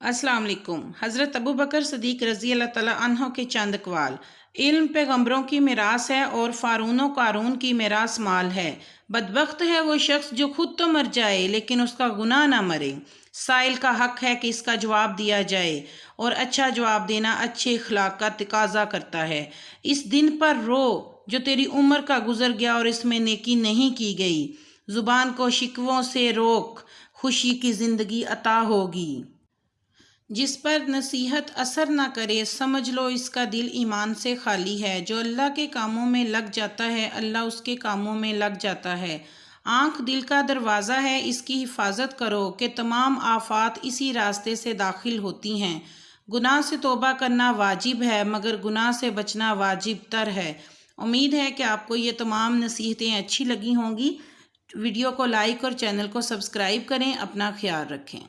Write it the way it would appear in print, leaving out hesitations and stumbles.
अस्सलाम वालेकुम। हज़रत अबू बकर सदीक रज़ी अल्लाह तआला अन्हो के चंद अक़वाल। इल्म पैगंबरों की मिरास है और फ़ारून व क़ारून की मिरास माल है। बदबख्त है वो शख्स जो खुद तो मर जाए लेकिन उसका गुनाह ना मरे। साइल का हक है कि इसका जवाब दिया जाए और अच्छा जवाब देना अच्छे अखलाक का तकाजा करता है। इस दिन पर रो जो तेरी उम्र का गुजर गया और इसमें नेकी नहीं की गई। ज़ुबान को शिकवों से रोक, खुशी की ज़िंदगी अता होगी। जिस पर नसीहत असर ना करे समझ लो इसका दिल ईमान से खाली है। जो अल्लाह के कामों में लग जाता है अल्लाह उसके कामों में लग जाता है। आँख दिल का दरवाज़ा है, इसकी हिफाजत करो कि तमाम आफात इसी रास्ते से दाखिल होती हैं। गुनाह से तौबा करना वाजिब है मगर गुनाह से बचना वाजिब तर है। उम्मीद है कि आपको ये तमाम नसीहतें अच्छी लगी होंगी। वीडियो को लाइक और चैनल को सब्सक्राइब करें। अपना ख्याल रखें।